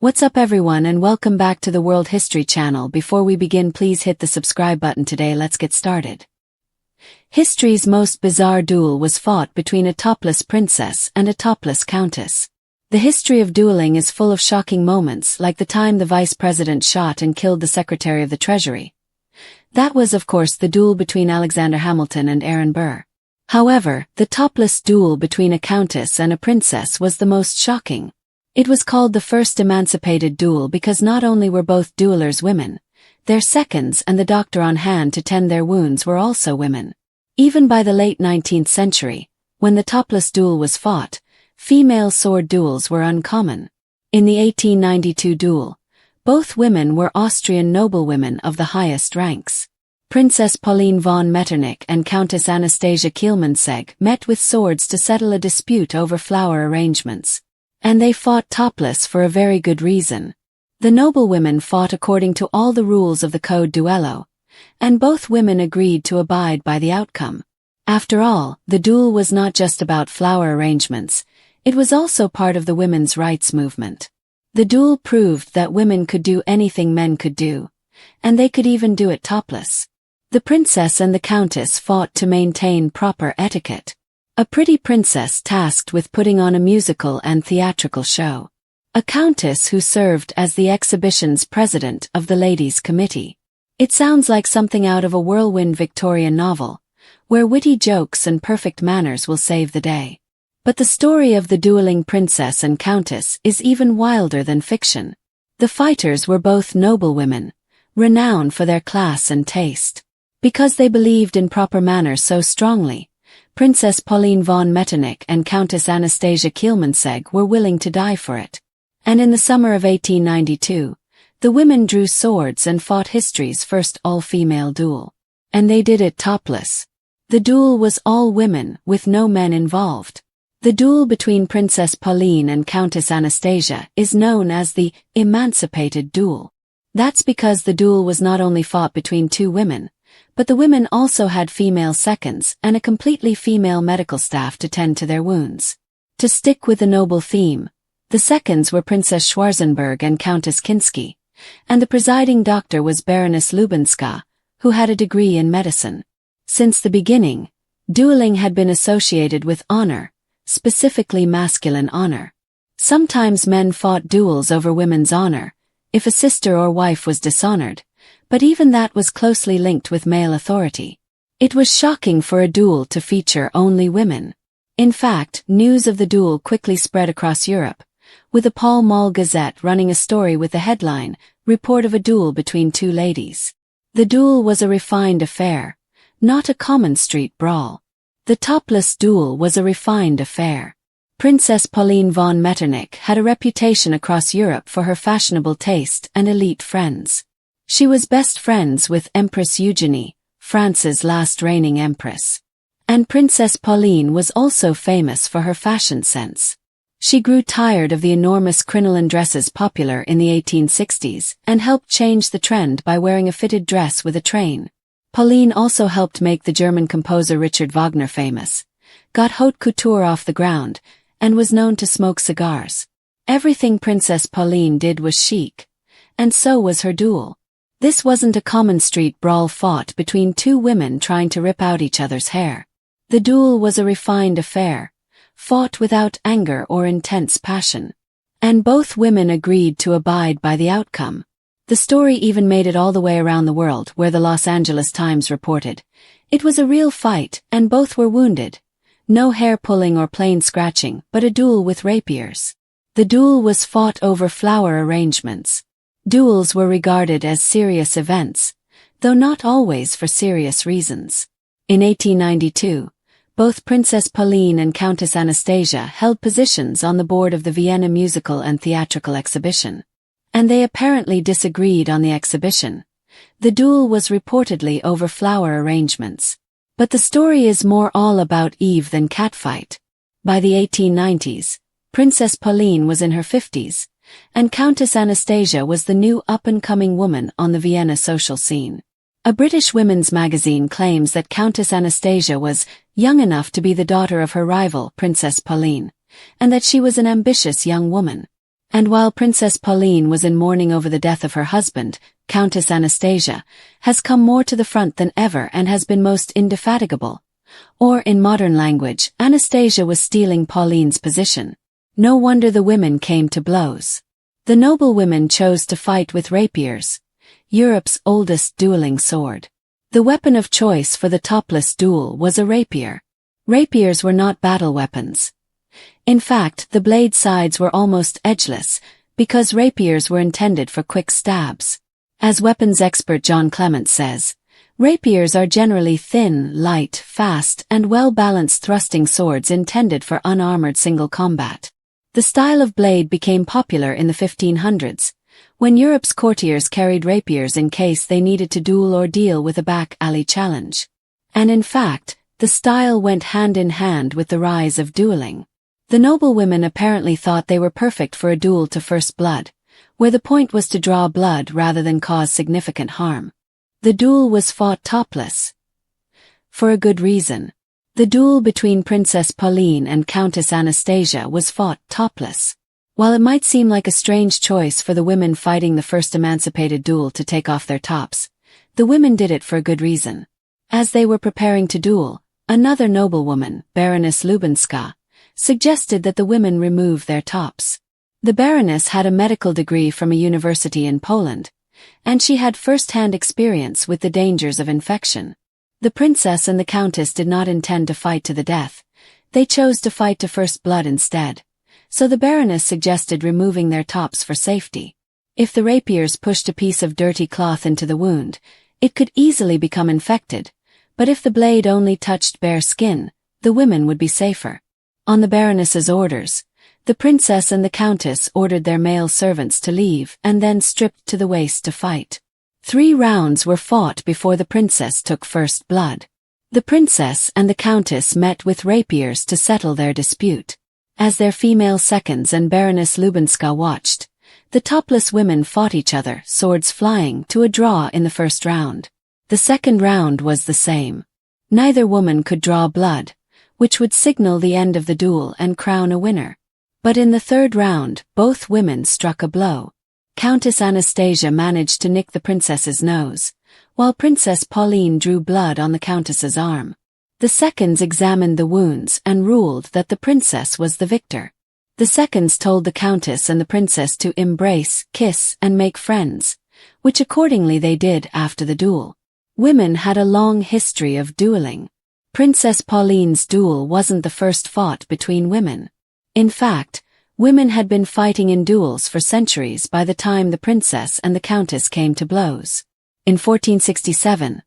What's up everyone and welcome back to the World History channel. Before we begin, please hit the subscribe button today. Let's get started. History's most bizarre duel was fought between a topless princess and a topless countess. The history of dueling is full of shocking moments, like the time the vice president shot and killed the Secretary of the Treasury. That was, of course, the duel between Alexander Hamilton and Aaron Burr. However, the topless duel between a countess and a princess was the most shocking. It was called the first emancipated duel because not only were both duelers women, their seconds and the doctor on hand to tend their wounds were also women. Even by the late 19th century, when the topless duel was fought, female sword duels were uncommon. In the 1892 duel, both women were Austrian noblewomen of the highest ranks. Princess Pauline von Metternich and Countess Anastasia Kielmansegg met with swords to settle a dispute over flower arrangements. And they fought topless for a very good reason. The noblewomen fought according to all the rules of the Code Duello, and both women agreed to abide by the outcome. After all, the duel was not just about flower arrangements, it was also part of the women's rights movement. The duel proved that women could do anything men could do, and they could even do it topless. The princess and the countess fought to maintain proper etiquette. A pretty princess tasked with putting on a musical and theatrical show. A countess who served as the exhibition's president of the ladies' committee. It sounds like something out of a whirlwind Victorian novel, where witty jokes and perfect manners will save the day. But the story of the dueling princess and countess is even wilder than fiction. The fighters were both noblewomen, renowned for their class and taste. Because they believed in proper manners so strongly, Princess Pauline von Metternich and Countess Anastasia Kielmansegg were willing to die for it. And in the summer of 1892, the women drew swords and fought history's first all-female duel. And they did it topless. The duel was all women, with no men involved. The duel between Princess Pauline and Countess Anastasia is known as the emancipated duel. That's because the duel was not only fought between two women, but the women also had female seconds and a completely female medical staff to tend to their wounds. To stick with the noble theme, the seconds were Princess Schwarzenberg and Countess Kinsky, and the presiding doctor was Baroness Lubinska, who had a degree in medicine. Since the beginning, dueling had been associated with honor, specifically masculine honor. Sometimes men fought duels over women's honor, if a sister or wife was dishonored, but even that was closely linked with male authority. It was shocking for a duel to feature only women. In fact, news of the duel quickly spread across Europe, with the Pall Mall Gazette running a story with the headline, "Report of a duel between two ladies." The duel was a refined affair, not a common street brawl. The topless duel was a refined affair. Princess Pauline von Metternich had a reputation across Europe for her fashionable taste and elite friends. She was best friends with Empress Eugenie, France's last reigning empress. And Princess Pauline was also famous for her fashion sense. She grew tired of the enormous crinoline dresses popular in the 1860s and helped change the trend by wearing a fitted dress with a train. Pauline also helped make the German composer Richard Wagner famous, got haute couture off the ground, and was known to smoke cigars. Everything Princess Pauline did was chic, and so was her duel. This wasn't a common street brawl fought between two women trying to rip out each other's hair. The duel was a refined affair, fought without anger or intense passion. And both women agreed to abide by the outcome. The story even made it all the way around the world, where the Los Angeles Times reported, "It was a real fight, and both were wounded. No hair pulling or plain scratching, but a duel with rapiers." The duel was fought over flower arrangements. Duels were regarded as serious events, though not always for serious reasons. In 1892, both Princess Pauline and Countess Anastasia held positions on the board of the Vienna Musical and Theatrical Exhibition. And they apparently disagreed on the exhibition. The duel was reportedly over flower arrangements. But the story is more all about Eve than catfight. By the 1890s, Princess Pauline was in her 50s, and Countess Anastasia was the new up-and-coming woman on the Vienna social scene. A British women's magazine claims that Countess Anastasia was young enough to be the daughter of her rival, Princess Pauline, and that she was an ambitious young woman. And while Princess Pauline was in mourning over the death of her husband, Countess Anastasia has come more to the front than ever and has been most indefatigable. Or in modern language, Anastasia was stealing Pauline's position. No wonder the women came to blows. The noble women chose to fight with rapiers, Europe's oldest dueling sword. The weapon of choice for the topless duel was a rapier. Rapiers were not battle weapons. In fact, the blade sides were almost edgeless, because rapiers were intended for quick stabs. As weapons expert John Clement says, rapiers are generally thin, light, fast, and well-balanced thrusting swords intended for unarmored single combat. The style of blade became popular in the 1500s, when Europe's courtiers carried rapiers in case they needed to duel or deal with a back-alley challenge. And in fact, the style went hand in hand with the rise of dueling. The noble women apparently thought they were perfect for a duel to first blood, where the point was to draw blood rather than cause significant harm. The duel was fought topless. For a good reason. The duel between Princess Pauline and Countess Anastasia was fought topless. While it might seem like a strange choice for the women fighting the first emancipated duel to take off their tops, the women did it for a good reason. As they were preparing to duel, another noblewoman, Baroness Lubinska, suggested that the women remove their tops. The Baroness had a medical degree from a university in Poland, and she had first-hand experience with the dangers of infection. The princess and the countess did not intend to fight to the death. They chose to fight to first blood instead. So the Baroness suggested removing their tops for safety. If the rapiers pushed a piece of dirty cloth into the wound, it could easily become infected, but if the blade only touched bare skin, the women would be safer. On the Baroness's orders, the princess and the countess ordered their male servants to leave and then stripped to the waist to fight. 3 rounds were fought before the princess took first blood. The princess and the countess met with rapiers to settle their dispute. As their female seconds and Baroness Lubinska watched, the topless women fought each other, swords flying, to a draw in the first round. The second round was the same. Neither woman could draw blood, which would signal the end of the duel and crown a winner. But in the third round, both women struck a blow. Countess Anastasia managed to nick the princess's nose, while Princess Pauline drew blood on the countess's arm. The seconds examined the wounds and ruled that the princess was the victor. The seconds told the countess and the princess to embrace, kiss, and make friends, which accordingly they did after the duel. Women had a long history of dueling. Princess Pauline's duel wasn't the first fought between women. In fact, women had been fighting in duels for centuries by the time the princess and the countess came to blows. In 1467,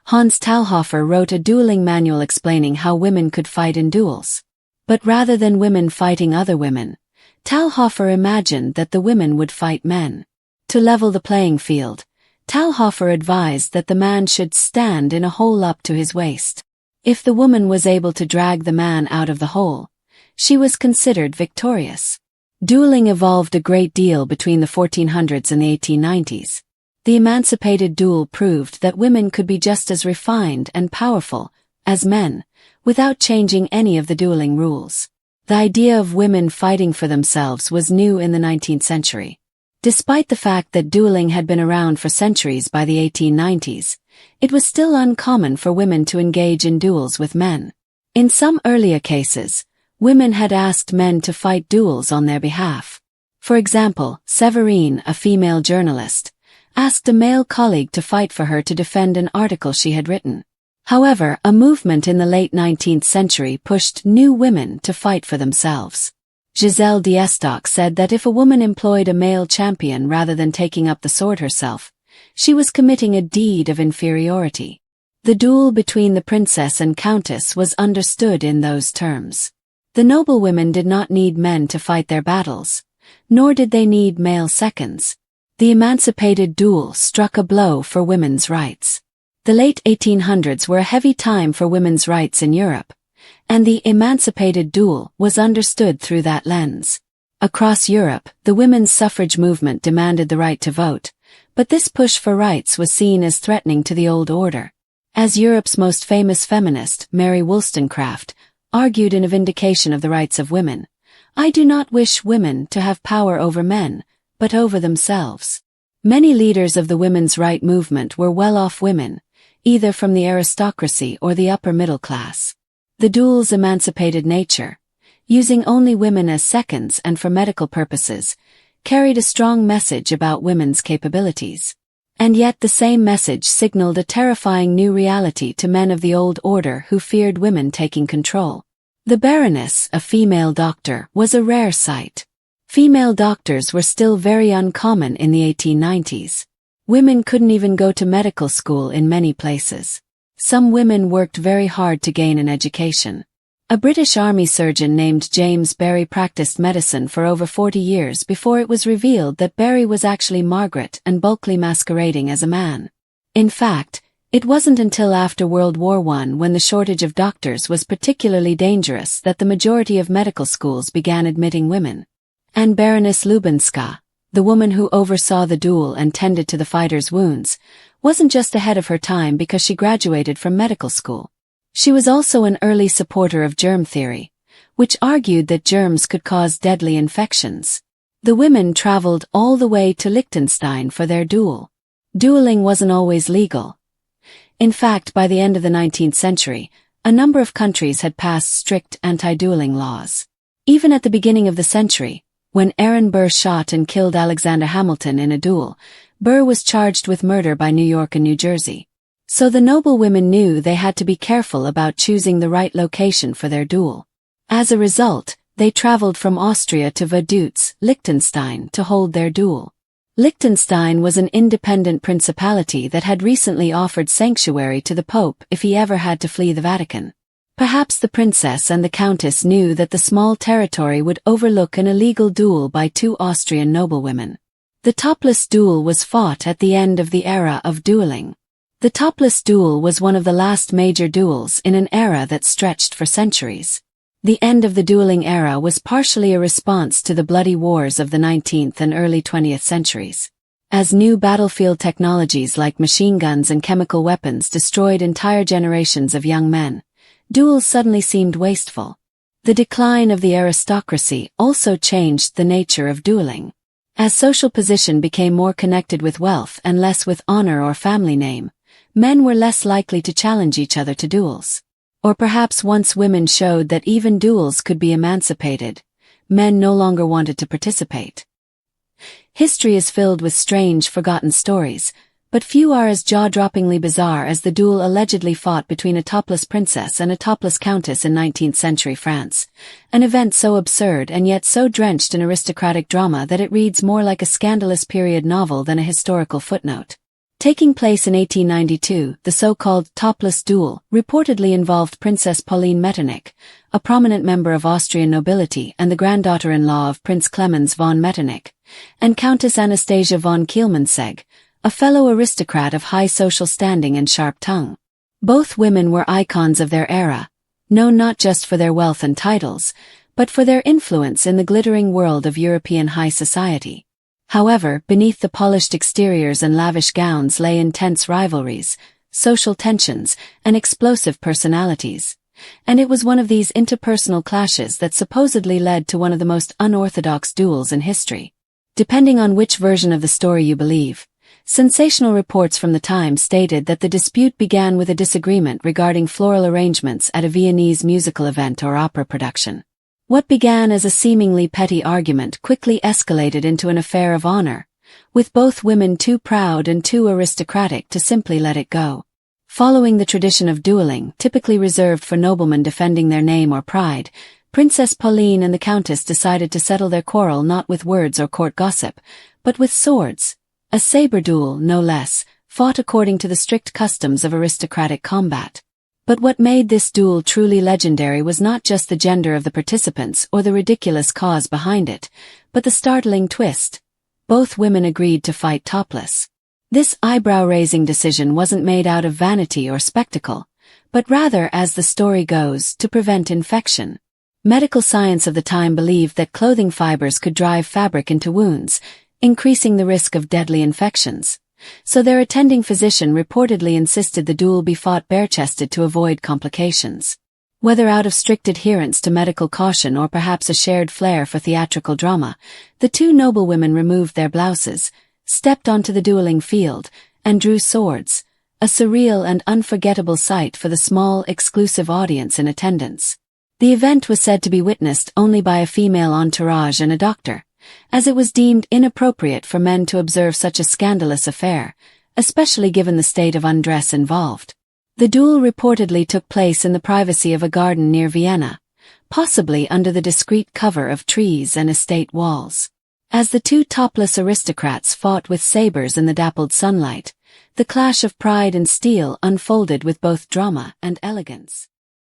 Hans Talhofer wrote a dueling manual explaining how women could fight in duels. But rather than women fighting other women, Talhofer imagined that the women would fight men. To level the playing field, Talhofer advised that the man should stand in a hole up to his waist. If the woman was able to drag the man out of the hole, she was considered victorious. Dueling evolved a great deal between the 1400s and the 1890s. The emancipated duel proved that women could be just as refined and powerful as men, without changing any of the dueling rules. The idea of women fighting for themselves was new in the 19th century. Despite the fact that dueling had been around for centuries by the 1890s, it was still uncommon for women to engage in duels with men. In some earlier cases, women had asked men to fight duels on their behalf. For example, Séverine, a female journalist, asked a male colleague to fight for her to defend an article she had written. However, a movement in the late 19th century pushed new women to fight for themselves. Giselle d'Estoc said that if a woman employed a male champion rather than taking up the sword herself, she was committing a deed of inferiority. The duel between the princess and countess was understood in those terms. The noblewomen did not need men to fight their battles, nor did they need male seconds. The emancipated duel struck a blow for women's rights. The late 1800s were a heavy time for women's rights in Europe, and the emancipated duel was understood through that lens. Across Europe, the women's suffrage movement demanded the right to vote, but this push for rights was seen as threatening to the old order. As Europe's most famous feminist, Mary Wollstonecraft, argued in A Vindication of the Rights of Women, I do not wish women to have power over men, but over themselves. Many leaders of the women's right movement were well-off women, either from the aristocracy or the upper middle class. The duel's emancipated nature, using only women as seconds and for medical purposes, carried a strong message about women's capabilities. And yet the same message signaled a terrifying new reality to men of the old order who feared women taking control. The Baroness, a female doctor, was a rare sight. Female doctors were still very uncommon in the 1890s. Women couldn't even go to medical school in many places. Some women worked very hard to gain an education. A British Army surgeon named James Barry practiced medicine for over 40 years before it was revealed that Barry was actually Margaret and Bulkley masquerading as a man. In fact, it wasn't until after World War I, when the shortage of doctors was particularly dangerous, that the majority of medical schools began admitting women. And Baroness Lubinska, the woman who oversaw the duel and tended to the fighters' wounds, wasn't just ahead of her time because she graduated from medical school. She was also an early supporter of germ theory, which argued that germs could cause deadly infections. The women traveled all the way to Liechtenstein for their duel. Dueling wasn't always legal. In fact, by the end of the 19th century, a number of countries had passed strict anti-dueling laws. Even at the beginning of the century, when Aaron Burr shot and killed Alexander Hamilton in a duel, Burr was charged with murder by New York and New Jersey. So the noble women knew they had to be careful about choosing the right location for their duel. As a result, they traveled from Austria to Vaduz, Liechtenstein, to hold their duel. Liechtenstein was an independent principality that had recently offered sanctuary to the Pope if he ever had to flee the Vatican. Perhaps the princess and the countess knew that the small territory would overlook an illegal duel by two Austrian noblewomen. The topless duel was fought at the end of the era of dueling. The topless duel was one of the last major duels in an era that stretched for centuries. The end of the dueling era was partially a response to the bloody wars of the 19th and early 20th centuries. As new battlefield technologies like machine guns and chemical weapons destroyed entire generations of young men, duels suddenly seemed wasteful. The decline of the aristocracy also changed the nature of dueling. As social position became more connected with wealth and less with honor or family name, men were less likely to challenge each other to duels. Or perhaps once women showed that even duels could be emancipated, men no longer wanted to participate. History is filled with strange, forgotten stories, but few are as jaw-droppingly bizarre as the duel allegedly fought between a topless princess and a topless countess in 19th century France, an event so absurd and yet so drenched in aristocratic drama that it reads more like a scandalous period novel than a historical footnote. Taking place in 1892, the so-called topless duel reportedly involved Princess Pauline Metternich, a prominent member of Austrian nobility and the granddaughter-in-law of Prince Clemens von Metternich, and Countess Anastasia von Kielmansegg, a fellow aristocrat of high social standing and sharp tongue. Both women were icons of their era, known not just for their wealth and titles, but for their influence in the glittering world of European high society. However, beneath the polished exteriors and lavish gowns lay intense rivalries, social tensions, and explosive personalities. And it was one of these interpersonal clashes that supposedly led to one of the most unorthodox duels in history. Depending on which version of the story you believe, sensational reports from the time stated that the dispute began with a disagreement regarding floral arrangements at a Viennese musical event or opera production. What began as a seemingly petty argument quickly escalated into an affair of honor, with both women too proud and too aristocratic to simply let it go. Following the tradition of dueling, typically reserved for noblemen defending their name or pride, Princess Pauline and the Countess decided to settle their quarrel not with words or court gossip, but with swords. A saber duel, no less, fought according to the strict customs of aristocratic combat. But what made this duel truly legendary was not just the gender of the participants or the ridiculous cause behind it, but the startling twist. Both women agreed to fight topless. This eyebrow-raising decision wasn't made out of vanity or spectacle, but rather, as the story goes, to prevent infection. Medical science of the time believed that clothing fibers could drive fabric into wounds, increasing the risk of deadly infections. So their attending physician reportedly insisted the duel be fought bare-chested to avoid complications. Whether out of strict adherence to medical caution or perhaps a shared flair for theatrical drama, the two noblewomen removed their blouses, stepped onto the dueling field, and drew swords, a surreal and unforgettable sight for the small, exclusive audience in attendance. The event was said to be witnessed only by a female entourage and a doctor, as it was deemed inappropriate for men to observe such a scandalous affair, especially given the state of undress involved. The duel reportedly took place in the privacy of a garden near Vienna, possibly under the discreet cover of trees and estate walls. As the two topless aristocrats fought with sabers in the dappled sunlight, the clash of pride and steel unfolded with both drama and elegance.